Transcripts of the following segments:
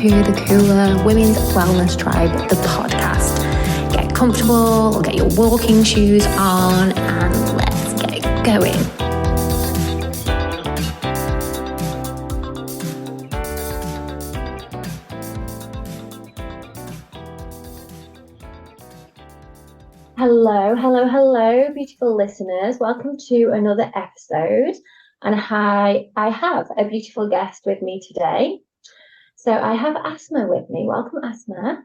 to the Cooler Women's Wellness Tribe, the podcast. Get comfortable, get your walking shoes on, and let's get going. Hello, beautiful listeners. Welcome to another episode. And I have a beautiful guest with me today. So I have Asma with me. Welcome, Asma.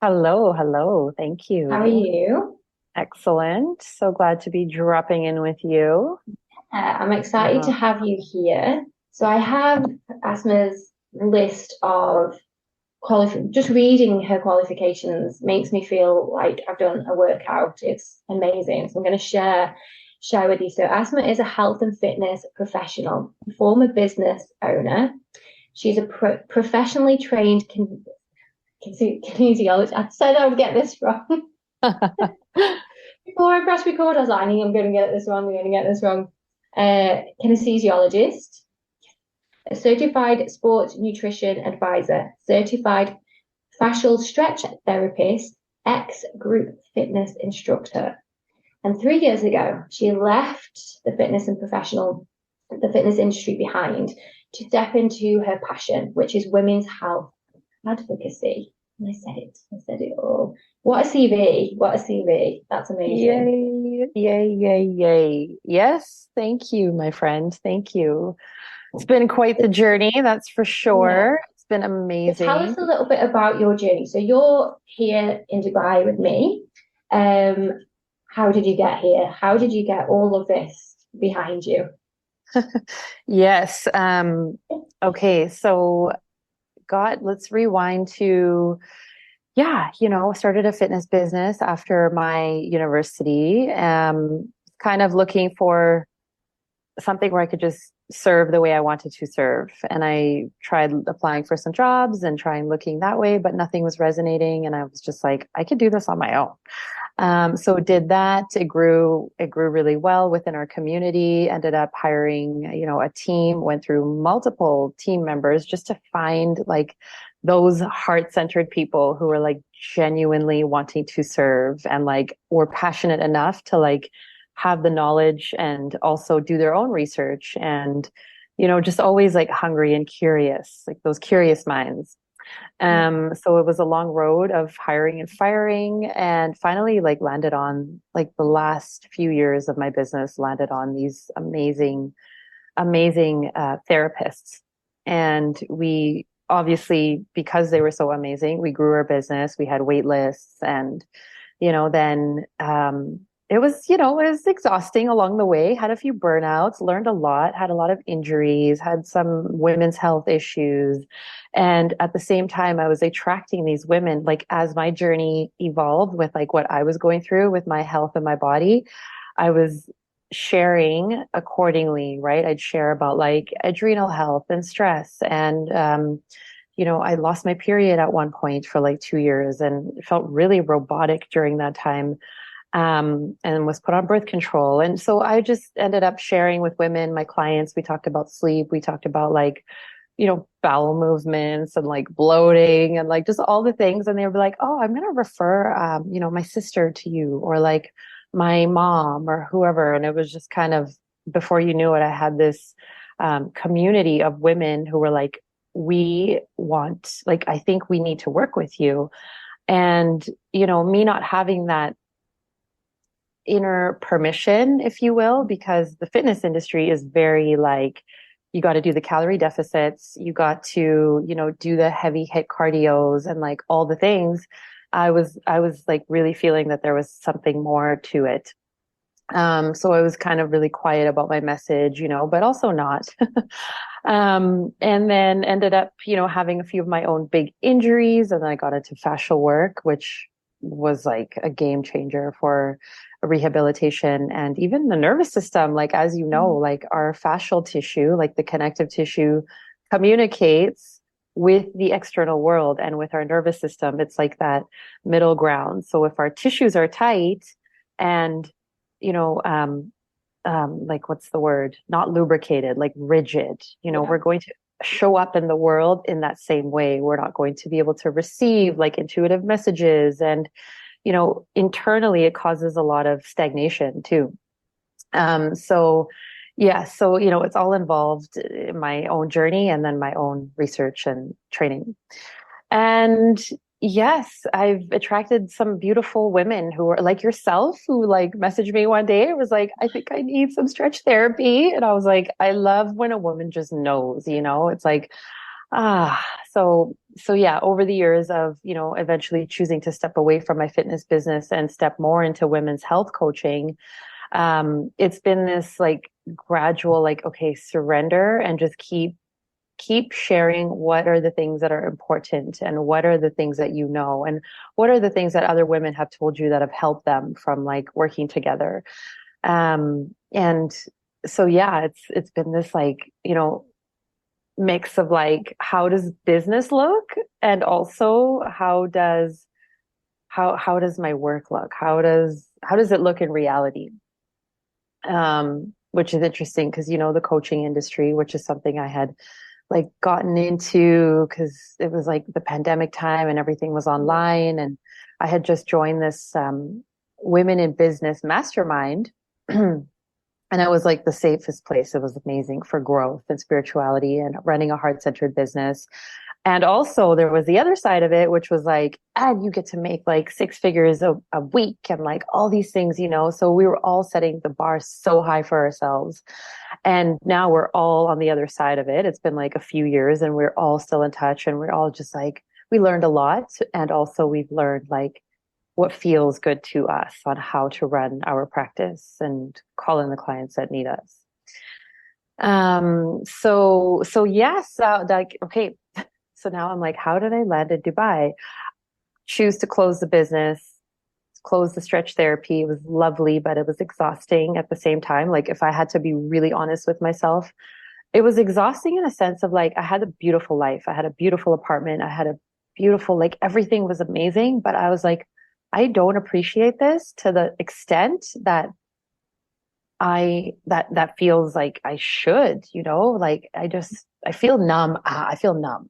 Hello. Thank you. How are you? Excellent. So glad to be dropping in with you. I'm excited to have you here. So I have Asma's list of just reading her qualifications makes me feel like I've done a workout. It's amazing. So I'm going to share with you. So Asma is a health and fitness professional, former business owner. She's a professionally trained kinesiologist. I said I would get this wrong. Before I press record, I was like, I'm going to get this wrong. Kinesiologist, a certified sports nutrition advisor, certified fascial stretch therapist, ex-group fitness instructor. And 3 years ago, she left the fitness industry behind to step into her passion, which is women's health advocacy. And I said it all. What a CV. That's amazing. Yay. Yes, thank you, my friend. Thank you. It's been quite the journey, that's for sure. Yeah. It's been amazing. So tell us a little bit about your journey. So you're here in Dubai with me. How did you get here? How did you get all of this behind you? Yes. Okay. So let's rewind to, started a fitness business after my university, kind of looking for something where I could just serve the way I wanted to serve. And I tried applying for some jobs and trying looking that way, but nothing was resonating. And I was just like, I could do this on my own. So did that. It grew really well within our community, ended up hiring, a team, went through multiple team members just to find like those heart-centered people who were like genuinely wanting to serve and like were passionate enough to like have the knowledge and also do their own research and, just always like hungry and curious, like those curious minds. So it was a long road of hiring and firing, and finally like landed on like the last few years of my business landed on these amazing therapists. And we obviously, because they were so amazing, we grew our business, we had wait lists, and, then, it was exhausting along the way, had a few burnouts, learned a lot, had a lot of injuries, had some women's health issues. And at the same time, I was attracting these women, like as my journey evolved with like what I was going through with my health and my body, I was sharing accordingly, right? I'd share about like adrenal health and stress. And, I lost my period at one point for like 2 years and felt really robotic during that time. And was put on birth control. And so I just ended up sharing with women, my clients. We talked about sleep. We talked about like, bowel movements and like bloating and like just all the things. And they would be like, oh, I'm going to refer, my sister to you, or like my mom or whoever. And it was just kind of, before you knew it, I had this community of women who were like, I think we need to work with you. And, me not having that inner permission, if you will, because the fitness industry is very like, you got to do the calorie deficits, you got to, do the heavy hit cardios and like all the things. I was like really feeling that there was something more to it. So I was kind of really quiet about my message, but also not. And then ended up, having a few of my own big injuries, and then I got into fascial work, which was like a game changer for rehabilitation and even the nervous system. Like, as you know, like our fascial tissue, like the connective tissue, communicates with the external world and with our nervous system. It's like that middle ground. So if our tissues are tight and, like, what's the word? Not lubricated, like rigid, we're going to show up in the world in that same way. We're not going to be able to receive like intuitive messages. And, internally it causes a lot of stagnation too. So yeah, so, it's all involved in my own journey and then my own research and training. And yes, I've attracted some beautiful women who are like yourself, who like messaged me one day. It was like, I think I need some stretch therapy. And I was like, I love when a woman just knows, it's like, ah, so yeah, over the years of, eventually choosing to step away from my fitness business and step more into women's health coaching, it's been this like gradual, like, okay, surrender and just keep sharing what are the things that are important and what are the things that and what are the things that other women have told you that have helped them from like working together. And so yeah, it's been this like, mix of like, how does business look? And also how does my work look? How does it look in reality? Which is interesting because, the coaching industry, which is something I had like gotten into because it was like the pandemic time and everything was online. And I had just joined this women in business mastermind. And it was like the safest place. It was amazing for growth and spirituality and running a heart-centered business. And also there was the other side of it, which was like, and you get to make like six figures a week and like all these things, so we were all setting the bar so high for ourselves. And now we're all on the other side of it. It's been like a few years and we're all still in touch and we're all just like, we learned a lot. And also we've learned like what feels good to us on how to run our practice and call in the clients that need us. So yes, like, okay. So now I'm like, how did I land in Dubai? Choose to close the business, close the stretch therapy. It was lovely, but it was exhausting at the same time. Like if I had to be really honest with myself, it was exhausting in a sense of like, I had a beautiful life. I had a beautiful apartment. I had a beautiful, like everything was amazing, but I was like, I don't appreciate this to the extent that that feels like I should, like I feel numb. I feel numb.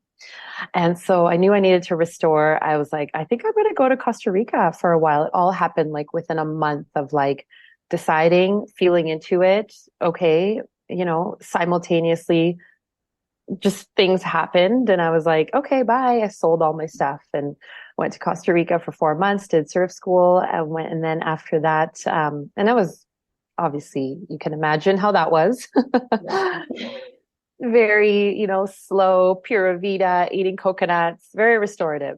And so I knew I needed to restore. I was like, I think I'm going to go to Costa Rica for a while. It all happened like within a month of like deciding, feeling into it. Okay. Simultaneously just things happened and I was like, okay, bye. I sold all my stuff and went to Costa Rica for 4 months, did surf school and then after that, and that was obviously, you can imagine how that was. Very, slow, pura vida, eating coconuts, very restorative.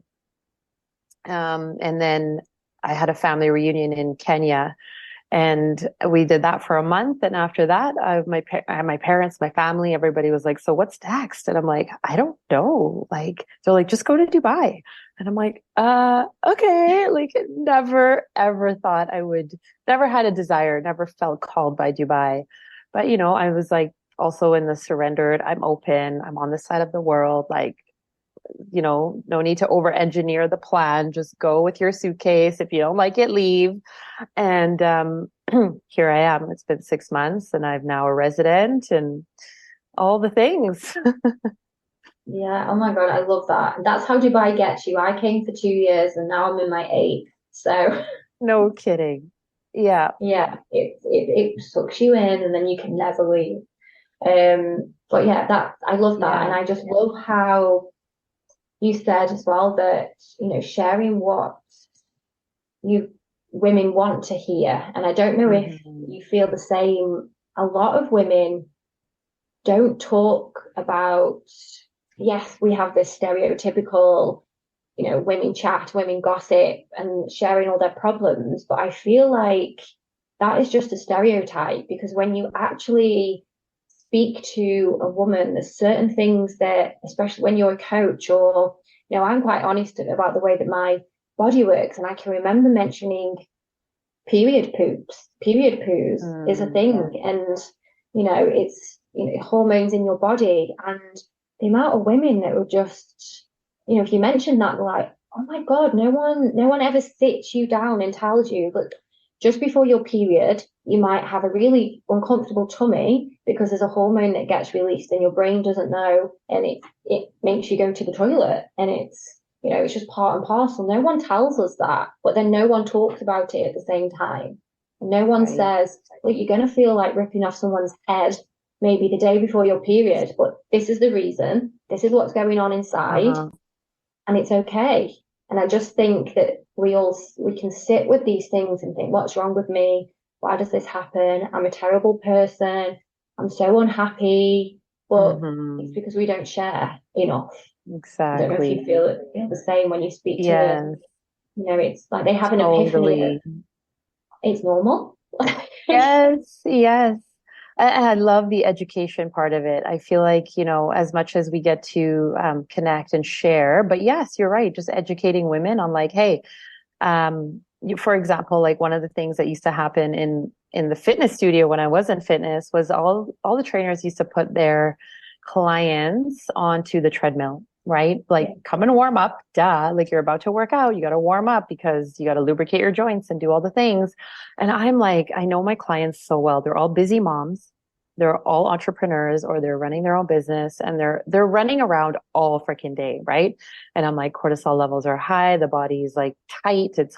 And then I had a family reunion in Kenya and we did that for a month. And after that, my parents, my family, everybody was like, so what's next? And I'm like, I don't know. Like, they're like, just go to Dubai. And I'm like, okay. Like never, ever thought I would, never had a desire, never felt called by Dubai. But, I was like, also in the surrendered, I'm open, I'm on this side of the world. Like, no need to over engineer the plan. Just go with your suitcase. If you don't like it, leave. And here I am. It's been 6 months and I'm now a resident and all the things. Yeah. Oh my God. I love that. That's how Dubai gets you. I came for 2 years and now I'm in my eighth. So no kidding. Yeah. Yeah, it sucks you in and then you can never leave. But yeah, I love that. Yeah. And I just love how you said as well that, sharing what you women want to hear. And I don't know if you feel the same. A lot of women don't talk about, yes, we have this stereotypical, women chat, women gossip and sharing all their problems. But I feel like that is just a stereotype because when you actually speak to a woman, there's certain things that, especially when you're a coach or, I'm quite honest about the way that my body works. And I can remember mentioning period poops, period poos is a thing. And, it's, hormones in your body and the amount of women that would just, if you mention that, like, oh my God, no one ever sits you down and tells you, look, just before your period, you might have a really uncomfortable tummy because there's a hormone that gets released and your brain doesn't know, and it makes you go to the toilet, and it's just part and parcel. No one tells us that, but then no one talks about it at the same time. No one Right. says, well, you're going to feel like ripping off someone's head maybe the day before your period, but this is the reason, this is what's going on inside, and it's okay. And I just think that we can sit with these things and think, what's wrong with me? Why does this happen? I'm a terrible person. I'm so unhappy. But it's because we don't share enough. I don't know if you Exactly. feel the same when you speak to, Yes, it's like they have an epiphany. totally. It's normal. Yes, yes. And I love the education part of it. I feel like, as much as we get to connect and share, but yes, you're right. Just educating women on like, hey, for example, like one of the things that used to happen in the fitness studio when I was in fitness was all the trainers used to put their clients onto the treadmill, right? Like come and warm up, duh. Like you're about to work out, you got to warm up because you got to lubricate your joints and do all the things. And I'm like, I know my clients so well. They're all busy moms. They're all entrepreneurs or they're running their own business and they're running around all freaking day, right? And I'm like, cortisol levels are high, the body's like tight, it's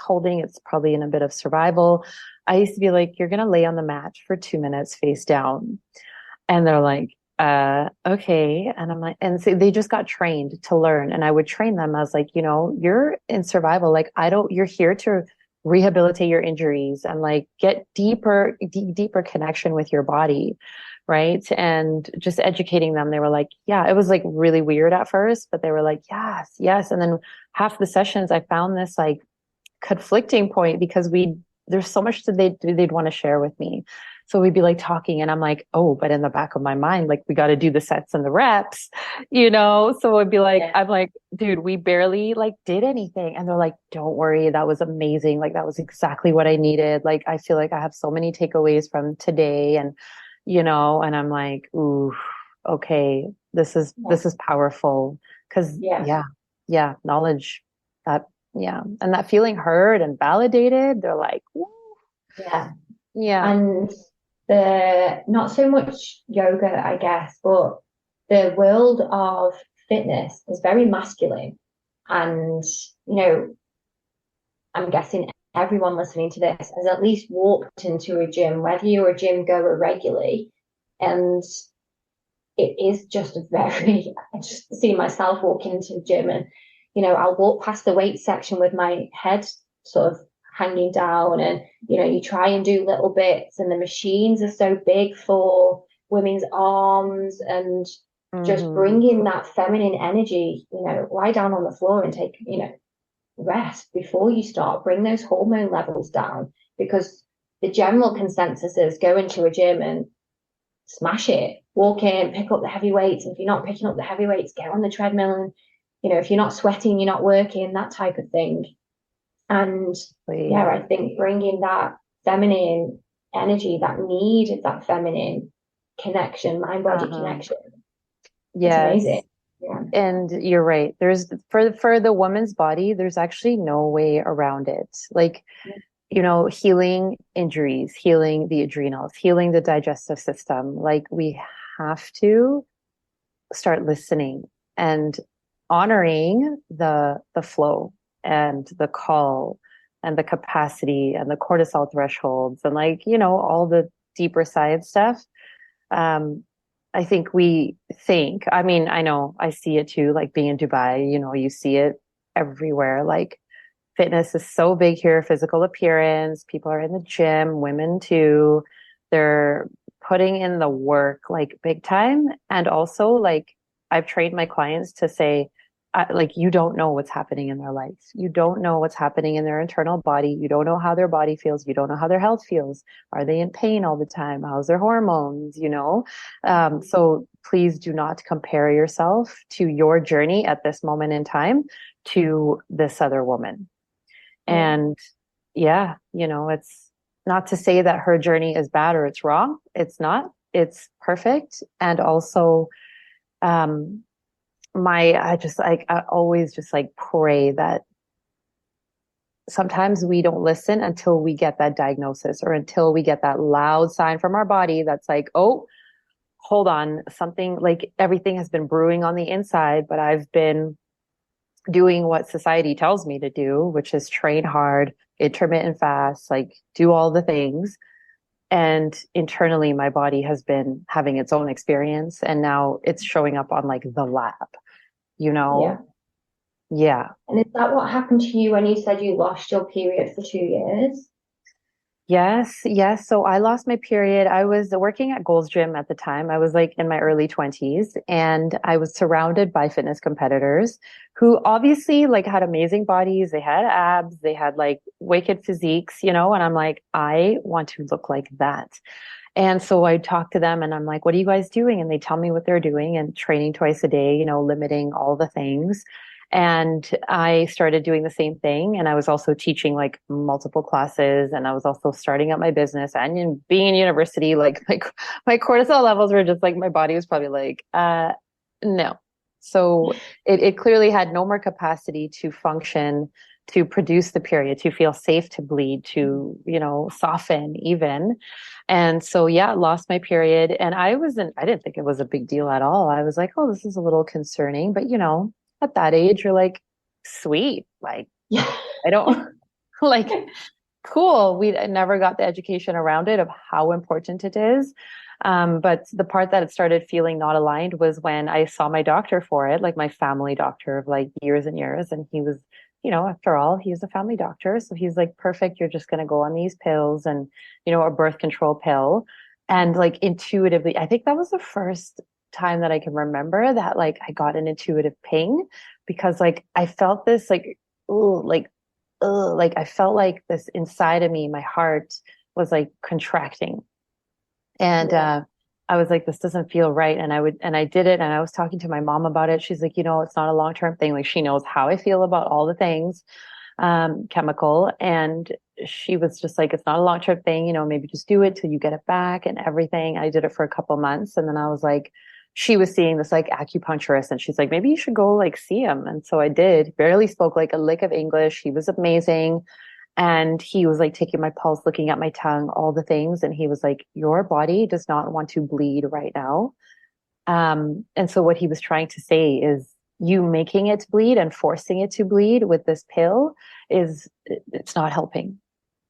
probably in a bit of survival. I used to be like, you're gonna lay on the mat for 2 minutes face down. And they're like, okay. And I'm like, and so they just got trained to learn. And I would train them. I was like, you're in survival. Like, you're here to rehabilitate your injuries and like get deeper connection with your body. Right. And just educating them. They were like, yeah, it was like really weird at first, but they were like, yes, yes. And then half the sessions, I found this like conflicting point because there's so much that they'd want to share with me. So we'd be like talking and I'm like, oh, but in the back of my mind, like we got to do the sets and the reps, So it'd be like, I'm like, dude, we barely like did anything. And they're like, don't worry. That was amazing. Like that was exactly what I needed. Like, I feel like I have so many takeaways from today and I'm like, ooh, okay, this is powerful. Cause knowledge that, and that feeling heard and validated, they're like, woo. Yeah. Yeah. And not so much yoga, I guess, but the world of fitness is very masculine. And, I'm guessing everyone listening to this has at least walked into a gym, whether you're a gym goer regularly. And it is just I just see myself walking into the gym and, I'll walk past the weight section with my head sort of hanging down and, you try and do little bits and the machines are so big for women's arms and just bringing that feminine energy, lie down on the floor and take, rest before you start, bring those hormone levels down because the general consensus is go into a gym and smash it, walk in, pick up the heavy weights. If you're not picking up the heavy weights, get on the treadmill and, if you're not sweating, you're not working, that type of thing. And I think bringing that feminine energy, that need of that feminine connection, mind-body connection. It's amazing. Yeah. And you're right. There's for the woman's body, there's actually no way around it. Like, healing injuries, healing the adrenals, healing the digestive system. Like we have to start listening and honoring the flow and the call and the capacity and the cortisol thresholds and like, all the deeper science stuff. I think I mean, I know I see it too, like being in Dubai, you see it everywhere. Like fitness is so big here, physical appearance, people are in the gym, women too. They're putting in the work like big time. And also like I've trained my clients to say, like, you don't know what's happening in their life. You don't know what's happening in their internal body. You don't know how their body feels. You don't know how their health feels. Are they in pain all the time? How's their hormones? So please do not compare yourself to your journey at this moment in time to this other woman. And it's not to say that her journey is bad or it's wrong. It's not. It's perfect. And also, I always just like pray that sometimes we don't listen until we get that diagnosis or until we get that loud sign from our body that's like, oh, hold on, something like everything has been brewing on the inside, but I've been doing what society tells me to do, which is train hard, intermittent fast, like do all the things. And internally, my body has been having its own experience. And now it's showing up on like the lab, you Yeah. know? Yeah. And is that what happened to you when you said you lost your period for 2 years? Yes, yes. So I lost my period. I was working at Gold's Gym at the time. I was like in my early 20s and I was surrounded by fitness competitors who obviously like had amazing bodies. They had abs, they had like wicked physiques, you know, and I'm like, I want to look like that. And so I talk to them and I'm like, what are you guys doing? And they tell me what they're doing and training twice a day, you know, limiting all the things. And I started doing the same thing. And I was also teaching like multiple classes and I was also starting up my business and in being in university, like my cortisol levels were just like, my body was probably like, no. So it clearly had no more capacity to function, to produce the period, to feel safe to bleed, to, you know, soften even. And so, yeah, lost my period. And I didn't think it was a big deal at all. I was like, oh, this is a little concerning. But, you know, at that age, you're like, sweet. Like, Yeah. I don't like, cool. We never got the education around it of how important it is. But the part that it started feeling not aligned was when I saw my doctor for it, like my family doctor of like years and years. And he was, you know, after all, he's a family doctor. So he's like, perfect. You're just going to go on these pills and, you know, a birth control pill. And like intuitively, I think that was the first time that I can remember that like I got an intuitive ping because like I felt this like, ooh, like, ugh, like I felt like this inside of me, my heart was like contracting. And Yeah. I was like, this doesn't feel right. And I did it. And I was talking to my mom about it. She's like, you know, it's not a long-term thing. Like she knows how I feel about all the things, chemical. And she was just like, it's not a long-term thing, you know, maybe just do it till you get it back and everything. I did it for a couple months. And then I was like, she was seeing this like acupuncturist and she's like, maybe you should go like see him. And so I did, barely spoke like a lick of English. He was amazing. And he was like taking my pulse, looking at my tongue, all the things. And he was like, your body does not want to bleed right now. And so what he was trying to say is you making it bleed and forcing it to bleed with this pill it's not helping.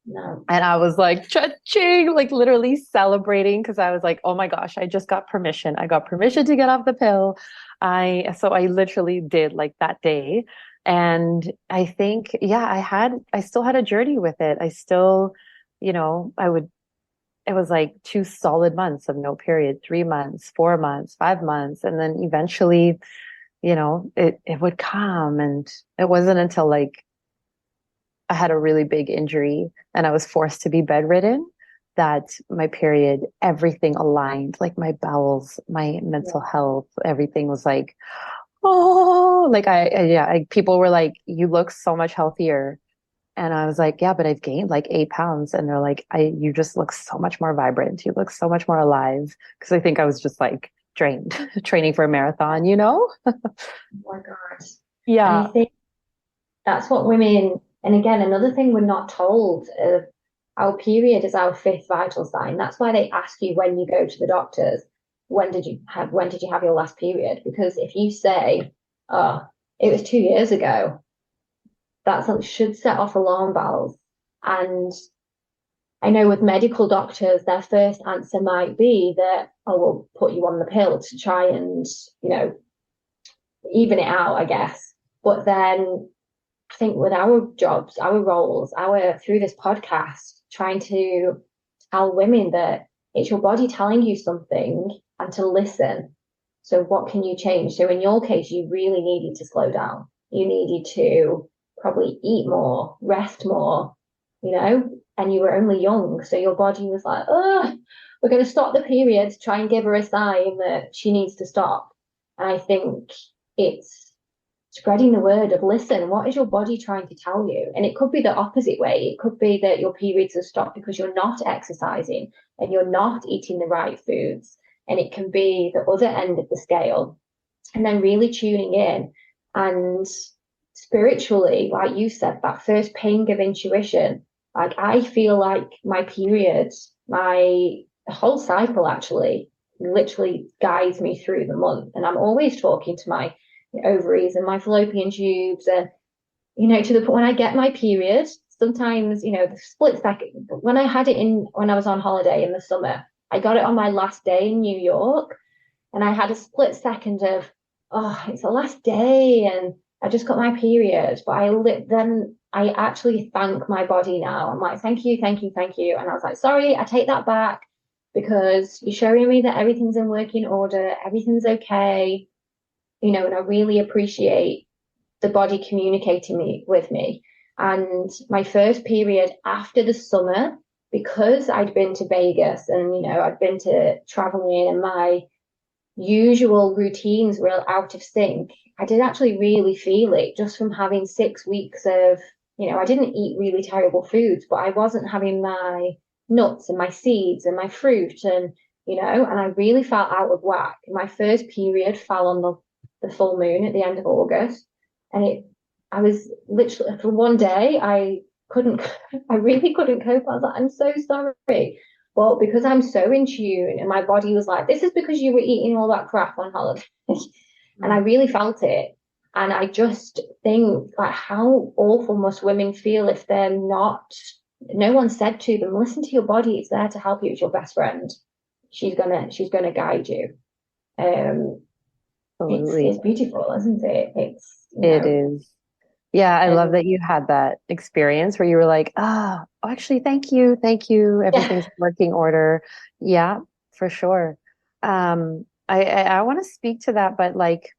No. And I was like, cha-ching, like literally celebrating because I was like, oh my gosh, I just got permission. I got permission to get off the pill. So I literally did like that day. And I think, yeah, I still had a journey with it. I still, you know, it was like 2 solid months of no period, 3 months, 4 months, 5 months. And then eventually, you know, it would come. And it wasn't until like I had a really big injury and I was forced to be bedridden that my period, everything aligned, like my bowels, my mental health, everything was like, oh, like people were like, you look so much healthier. And I was like, yeah, but I've gained like 8 pounds. And they're like, you just look so much more vibrant. You look so much more alive. Cause I think I was just like drained, training for a marathon, you know? Oh my God. And I Yeah. think that's what women, and again, another thing we're not told, our period is our fifth vital sign. That's why they ask you when you go to the doctors, when did you have your last period? Because if you say, oh, it was 2 years ago, that should set off alarm bells. And I know with medical doctors, their first answer might be that, oh, we'll put you on the pill to try and, you know, even it out, I guess. But then I think with our jobs, our roles, our through this podcast, trying to tell women that it's your body telling you something and to listen. So what can you change? So in your case, you really needed to slow down. You needed to probably eat more, rest more, you know, and you were only young. So your body was like, oh, we're going to stop the period, try and give her a sign that she needs to stop. And I think it's spreading the word of listen, what is your body trying to tell you? And it could be the opposite way. It could be that your periods have stopped because you're not exercising and you're not eating the right foods. And it can be the other end of the scale. And then really tuning in and spiritually, like you said, that first ping of intuition, like I feel like my period, my whole cycle actually literally guides me through the month. And I'm always talking to my ovaries and my fallopian tubes. And, to the point when I get my period, sometimes, the split second, when I had it when I was on holiday in the summer, I got it on my last day in New York. And I had a split second of, oh, it's the last day and I just got my period. But then I actually thank my body now. I'm like, thank you, thank you, thank you. And I was like, sorry, I take that back because you're showing me that everything's in working order, everything's okay, and I really appreciate the body communicating with me. And my first period after the summer, because I'd been to Vegas and, I'd been to traveling and my usual routines were out of sync, I did actually really feel it just from having 6 weeks of, I didn't eat really terrible foods, but I wasn't having my nuts and my seeds and my fruit and I really felt out of whack. My first period fell on the full moon at the end of August. And I was literally, for one day, I really couldn't cope. I was like, I'm so sorry. Well, because I'm so in tune and my body was like, this is because you were eating all that crap on holiday. And I really felt it. And I just think like how awful must women feel if they're not, no one said to them, listen to your body, it's there to help you, it's your best friend. She's gonna guide you. It's beautiful, isn't it? It is. Yeah, I love that you had that experience where you were like, actually, thank you. Everything's working order. Yeah, for sure. I want to speak to that, but like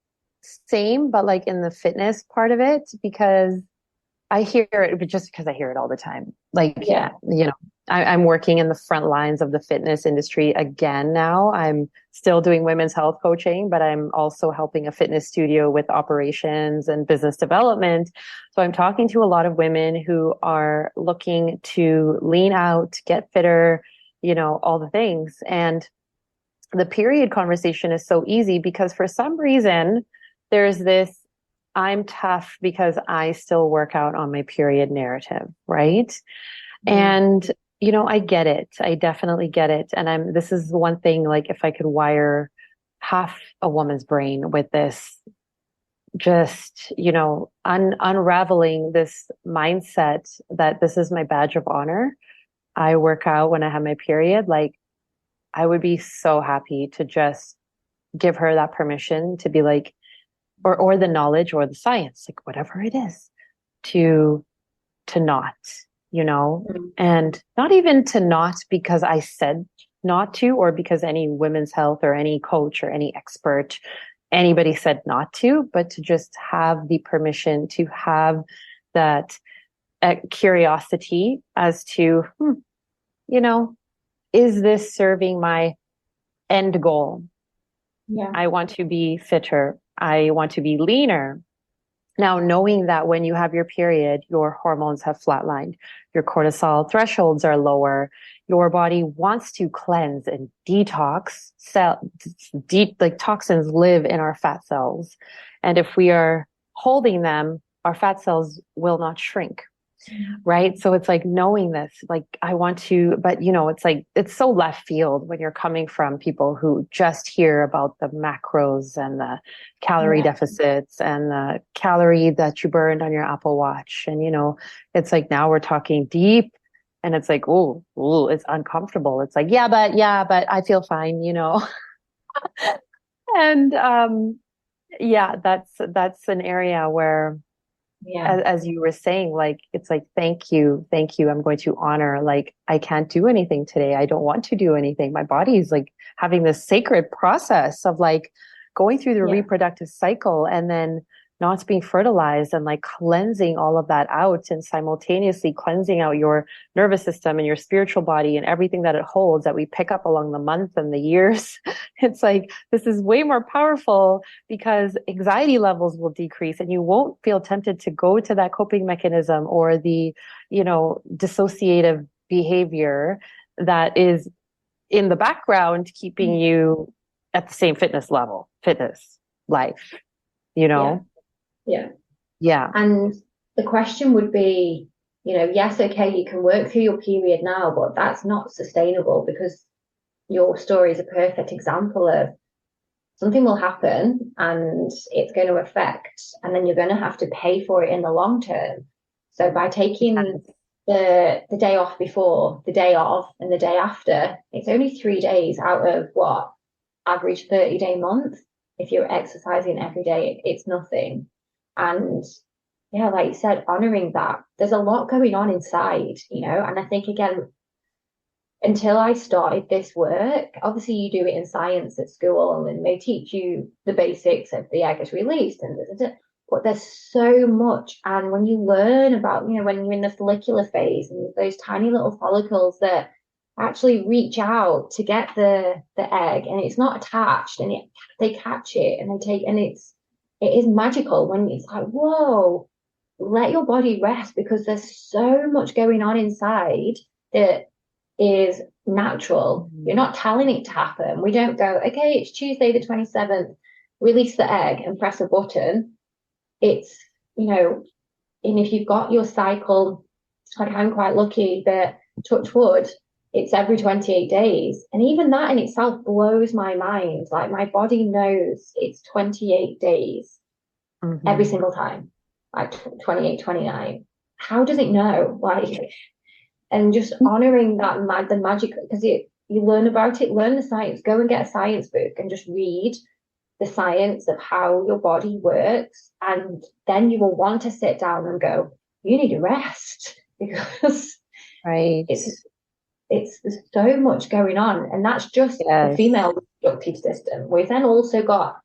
same, but like in the fitness part of it, because I hear it, but just because I hear it all the time. Like, I'm working in the front lines of the fitness industry again now. I'm still doing women's health coaching, but I'm also helping a fitness studio with operations and business development. So I'm talking to a lot of women who are looking to lean out, get fitter, all the things. And the period conversation is so easy because for some reason, there's this I'm tough because I still work out on my period narrative, right? And I get it. I definitely get it. And this is one thing, like if I could wire half a woman's brain with this, just, unraveling this mindset that this is my badge of honor. I work out when I have my period. Like I would be so happy to just give her that permission to be like, or the knowledge or the science, like whatever it is, to not, and not even to not because I said not to, or because any women's health or any coach or any expert, anybody said not to, but to just have the permission to have that curiosity as to, is this serving my end goal? Yeah. I want to be fitter. I want to be leaner. Now, knowing that when you have your period, your hormones have flatlined, your cortisol thresholds are lower, your body wants to cleanse and detox. Like toxins live in our fat cells. And if we are holding them, our fat cells will not shrink. Right. So it's like knowing this, like I want to, but it's like, it's so left field when you're coming from people who just hear about the macros and the calorie deficits and the calorie that you burned on your Apple Watch. And, it's like now we're talking deep and it's like, oh, it's uncomfortable. It's like, yeah, but I feel fine, and, that's an area where, as you were saying, like, it's like, thank you. I'm going to honor, like, I can't do anything today. I don't want to do anything. My body is like having this sacred process of like going through the reproductive cycle and then not being fertilized and like cleansing all of that out and simultaneously cleansing out your nervous system and your spiritual body and everything that it holds that we pick up along the month and the years. It's like, this is way more powerful because anxiety levels will decrease and you won't feel tempted to go to that coping mechanism or the, dissociative behavior that is in the background, keeping you at the same fitness life, Yeah. Yeah. And the question would be, yes, okay, you can work through your period now, but that's not sustainable, because your story is a perfect example of something will happen and it's going to affect, and then you're going to have to pay for it in the long term. So by taking the day off before, the day of, and the day after, it's only 3 days out of what, average 30-day month. If you're exercising every day, it's nothing. And yeah, like you said, honoring that. There's a lot going on inside, and I think, again, until I started this work, obviously you do it in science at school and they teach you the basics of the egg is released and but there's so much. And when you learn about, when you're in the follicular phase and those tiny little follicles that actually reach out to get the egg, and it's not attached, and they catch it and they take, and it is magical when it's like, whoa, let your body rest, because there's so much going on inside that is natural. You're not telling it to happen. We don't go, okay, it's Tuesday the 27th, release the egg and press a button. It's, and if you've got your cycle, like I'm quite lucky that, touch wood, it's every 28 days. And even that in itself blows my mind. Like, my body knows it's 28 days every single time, like 28, 29. How does it know? Like, and just honoring that, the magic, because you learn about it, learn the science, go and get a science book and just read the science of how your body works, and then you will want to sit down and go, you need a rest, because Right. there's so much going on, and that's just the female reproductive system. We've then also got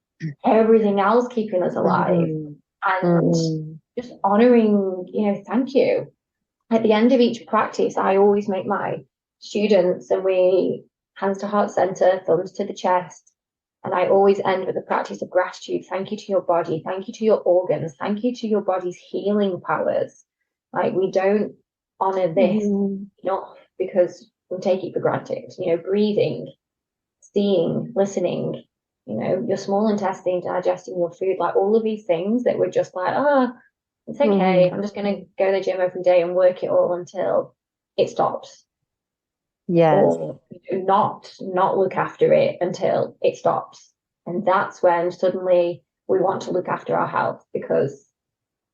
everything else keeping us alive, and just honoring, thank you. At the end of each practice, I always make my students, and we hands to heart center, thumbs to the chest. And I always end with a practice of gratitude. Thank you to your body. Thank you to your organs. Thank you to your body's healing powers. Like, we don't honor this enough, because we take it for granted. Breathing, seeing, listening, your small intestine digesting your food, like all of these things that we're just like, it's okay. I'm just going to go to the gym every day and work it all until it stops. Yes. Or not look after it until it stops. And that's when suddenly we want to look after our health, because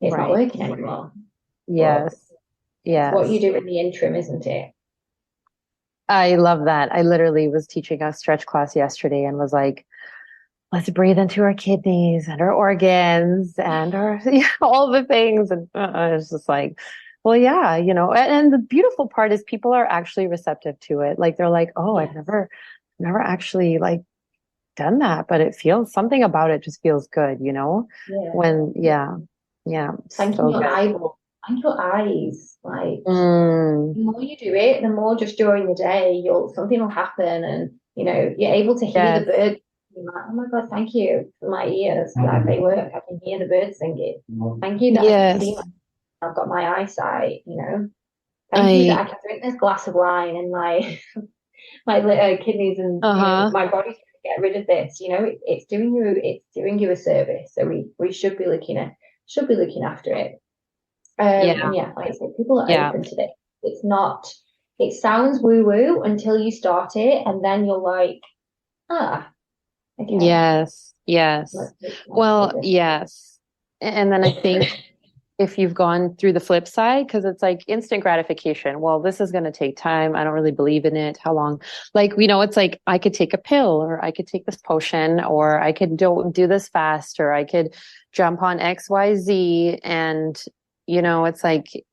it's not working anymore. Yes. It's what you do in the interim, isn't it? I love that. I literally was teaching a stretch class yesterday and was like, let's breathe into our kidneys and our organs and our all the things. And it's just like, well, yeah, and the beautiful part is people are actually receptive to it. Like, they're like, oh, I've never actually like done that, but it feels, something about it just feels good, when, Thank so your eyeball, thank your eyes. Like, the more you do it, the more, just during the day, something will happen, and you're able to hear the birds. Like, oh my God, thank you for my ears. Like, they work. I can hear the birds singing. Thank you that I can see. I've got my eyesight. Thank you that I can drink this glass of wine, and my kidneys and my body's trying to get rid of this. It's doing you a service. So we should be looking after it. And like I said, people are open to this. It's not. It sounds woo woo until you start it, and then you're like, okay. Yes. Well, yes. And then I think if you've gone through the flip side, because it's like instant gratification. Well, this is going to take time. I don't really believe in it. How long? Like, it's like, I could take a pill, or I could take this potion, or I could do this fast, or I could jump on XYZ. And, it's like,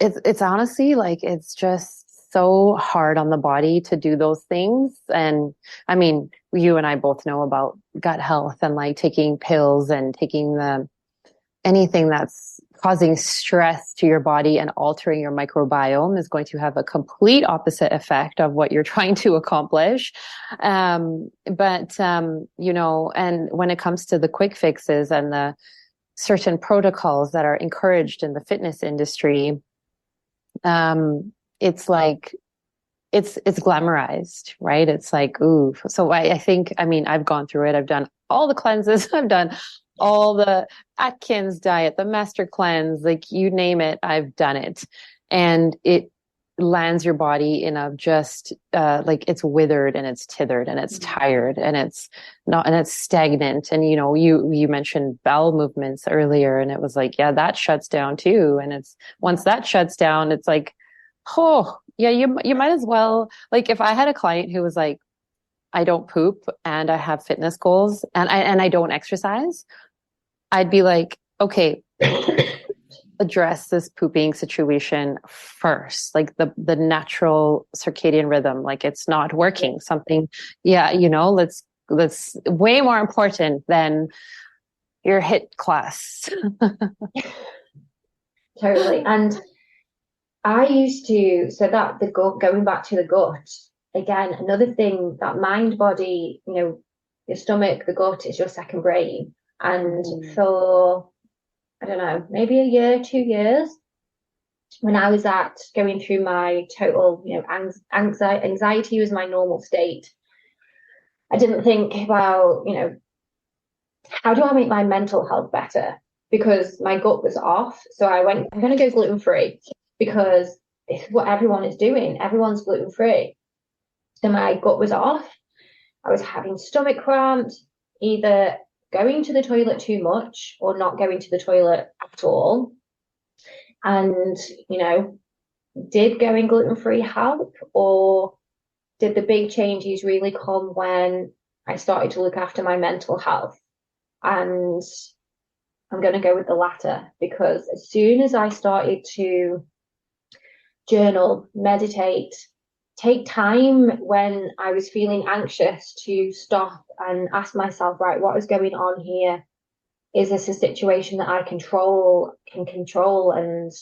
it's honestly like, it's just so hard on the body to do those things. And I mean, you and I both know about gut health, and like taking pills and taking anything that's causing stress to your body and altering your microbiome is going to have a complete opposite effect of what you're trying to accomplish. And when it comes to the quick fixes and the certain protocols that are encouraged in the fitness industry, it's like, it's glamorized, right? It's like, ooh. So I think, I've gone through it. I've done all the cleanses. I've done all the Atkins diet, the master cleanse, like you name it, I've done it. And it lands your body in a just like it's withered and it's tithered and it's tired and it's not, and it's stagnant. And you mentioned bowel movements earlier, and it was like, yeah, that shuts down too. And it's, once that shuts down, it's like, oh yeah, you might as well, like if I had a client who was like, I don't poop and I have fitness goals and I don't exercise, I'd be like, okay, address this pooping situation first, like the natural circadian rhythm, like it's not working. Something, yeah, let's way more important than your HIIT class. Totally. And I used to, so that the gut, going back to the gut, again, another thing, that mind body, your stomach, the gut is your second brain. And for, I don't know, maybe a year, 2 years, when I was going through my total, anxiety was my normal state. I didn't think about, how do I make my mental health better? Because my gut was off. So I went, I'm going to go gluten-free because this is what everyone is doing. Everyone's gluten-free. So my gut was off. I was having stomach cramps, either going to the toilet too much or not going to the toilet at all. And, did going gluten-free help, or did the big changes really come when I started to look after my mental health? And I'm going to go with the latter, because as soon as I started to journal, meditate, take time when I was feeling anxious to stop and ask myself, right, what is going on here? Is this a situation that I can control? And,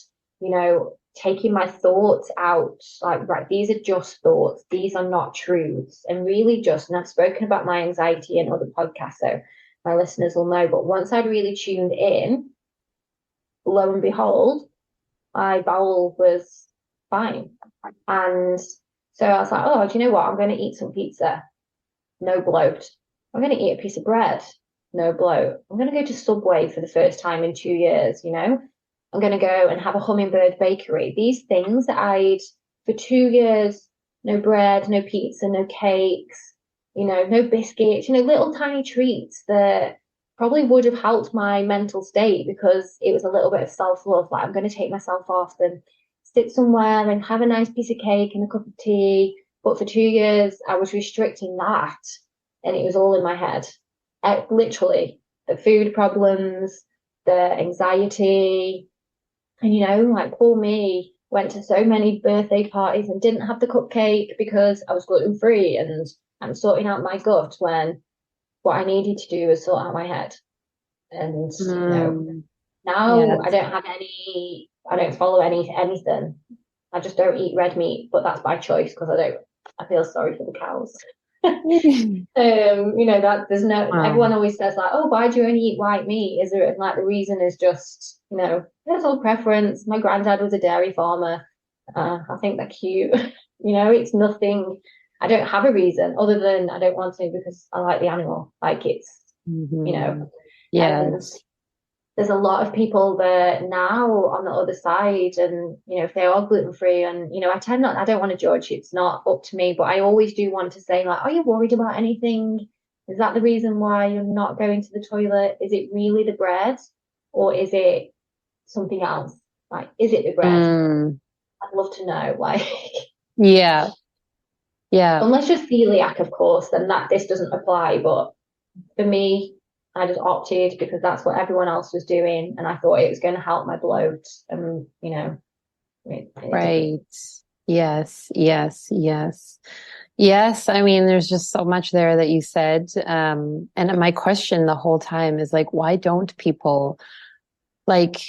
taking my thoughts out, like, right, these are just thoughts. These are not truths. And really and I've spoken about my anxiety in other podcasts, so my listeners will know, but once I'd really tuned in, lo and behold, my bowel was fine. And so I was like, oh, do you know what? I'm going to eat some pizza. No bloat. I'm going to eat a piece of bread. No bloat. I'm going to go to Subway for the first time in 2 years, I'm going to go and have a Hummingbird bakery. These things that for 2 years, no bread, no pizza, no cakes, no biscuits, little tiny treats that probably would have helped my mental state, because it was a little bit of self-love. Like, I'm going to take myself off and sit somewhere and have a nice piece of cake and a cup of tea. But for 2 years, I was restricting that, and it was all in my head. Literally, the food problems, the anxiety, and like poor me, went to so many birthday parties and didn't have the cupcake because I was gluten-free, and I'm sorting out my gut when what I needed to do was sort out my head. And now Yes. I don't follow anything. I just don't eat red meat, but that's by choice, because I feel sorry for the cows. That there's no, everyone always says like, oh, why do you only eat white meat? Is there, like, the reason is just, personal preference. My granddad was a dairy farmer. I think they're cute. It's nothing. I don't have a reason other than I don't want to, because I like the animal. Like, it's, Yes. And there's a lot of people that now on the other side, and if they are gluten-free, and I don't want to judge, it's not up to me, but I always do want to say, like, are you worried about anything? Is that the reason why you're not going to the toilet? Is it really the bread, or is it something else? Like, is it the bread? I'd love to know. Like, yeah unless you're celiac, of course, then this doesn't apply. But for me, I just opted because that's what everyone else was doing, and I thought it was going to help my bloat. And right. Yes. I mean, there's just so much there that you said. And my question the whole time is like, why don't people like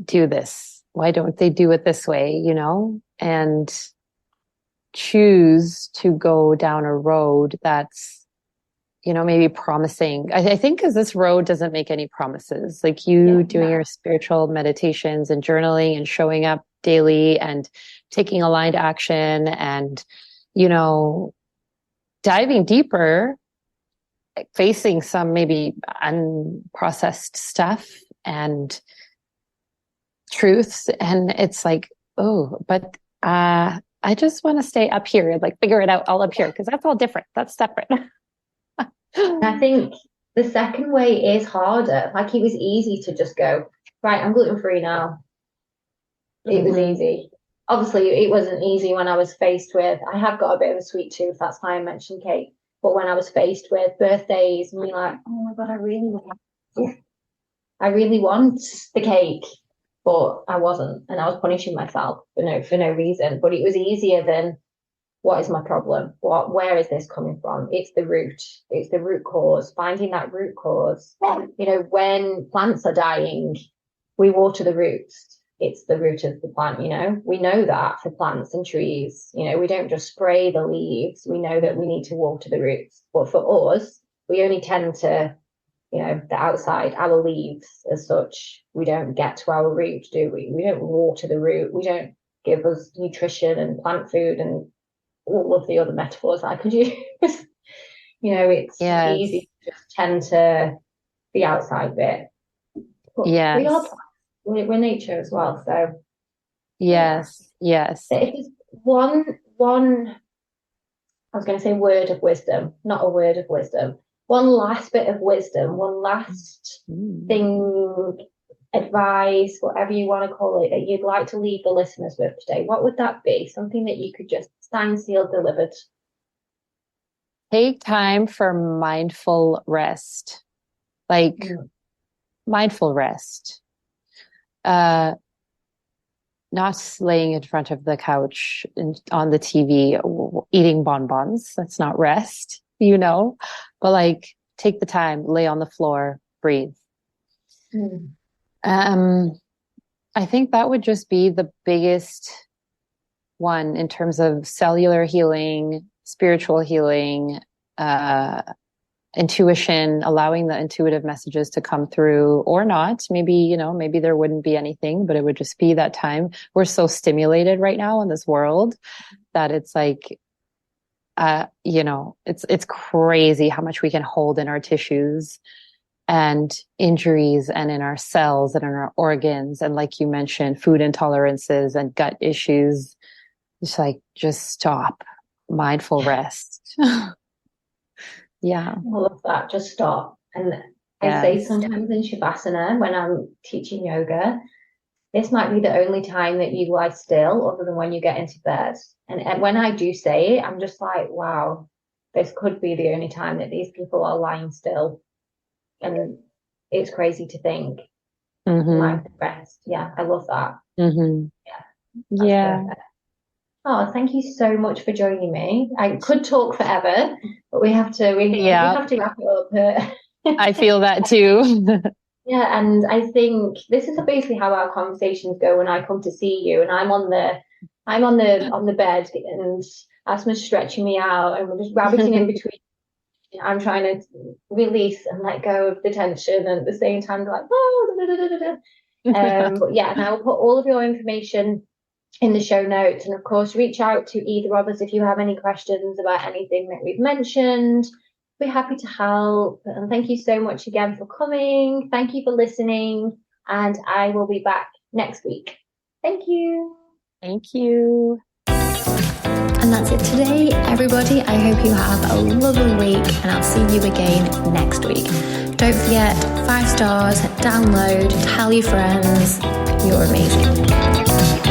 do this? Why don't they do it this way, and choose to go down a road that's, maybe promising. I think because this road doesn't make any promises. Like doing your spiritual meditations and journaling and showing up daily and taking aligned action and, diving deeper facing some maybe unprocessed stuff and truths. And it's like, oh, but I just want to stay up here and like figure it out all up here, because that's all different. That's separate. I think the second way is harder. Like, it was easy to just go, right, I'm gluten-free now. It was easy. Obviously, it wasn't easy when I was faced with, I have got a bit of a sweet tooth, that's why I mentioned cake. But when I was faced with birthdays and being like, oh my God, I really want the cake, but I wasn't, and I was punishing myself for no reason. But it was easier than, what is my problem? Where is this coming from? It's the root. It's the root cause. Finding that root cause. You know, when plants are dying, we water the roots. It's the root of the plant, you know. We know that for plants and trees. You know, we don't just spray the leaves. We know that we need to water the roots. But for us, we only tend to, you know, the outside, our leaves as such, we don't get to our root, do we? We don't water the root. We don't give us nutrition and plant food and all of the other metaphors I could use. You know, it's easy to just tend to the outside bit. But we are plants. We're nature as well. So yes. If there's one, I was going to say word of wisdom, not a word of wisdom. One last bit of wisdom, one last thing, advice, whatever you want to call it, that you'd like to leave the listeners with today, what would that be? Something that you could just sign, sealed, delivered. Take time for mindful rest. Like mindful rest. Not laying in front of the couch on the TV eating bonbons. That's not rest, you know, but like take the time, lay on the floor, breathe. I think that would just be the biggest one in terms of cellular healing, spiritual healing, intuition, allowing the intuitive messages to come through or not. Maybe, you know, maybe there wouldn't be anything, but it would just be that time. We're so stimulated right now in this world that it's like, you know, it's crazy how much we can hold in our tissues and injuries and in our cells and in our organs. And like you mentioned, food intolerances and gut issues. It's like, just stop. Mindful rest. Yeah. I love that. Just stop. And I say sometimes in Shavasana, when I'm teaching yoga, this might be the only time that you lie still other than when you get into bed. And when I do say it, I'm just like, wow, this could be the only time that these people are lying still. And it's crazy to think. Like the rest. Yeah, I love that. Yeah. Perfect. Oh, thank you so much for joining me. I could talk forever, but we have to wrap it up. I feel that too. Yeah, and I think this is basically how our conversations go when I come to see you, and I'm on the bed, and Asma's stretching me out, and we're just rabbiting in between. I'm trying to release and let go of the tension, and at the same time, like, but yeah, and I'll put all of your information in the show notes, and of course reach out to either of us if you have any questions about anything that we've mentioned. We're happy to help, and thank you so much again for coming. Thank you for listening, and I will be back next week. Thank you. And that's it today, everybody. I hope you have a lovely week, and I'll see you again next week. Don't forget, 5 stars, download, tell your friends. You're amazing.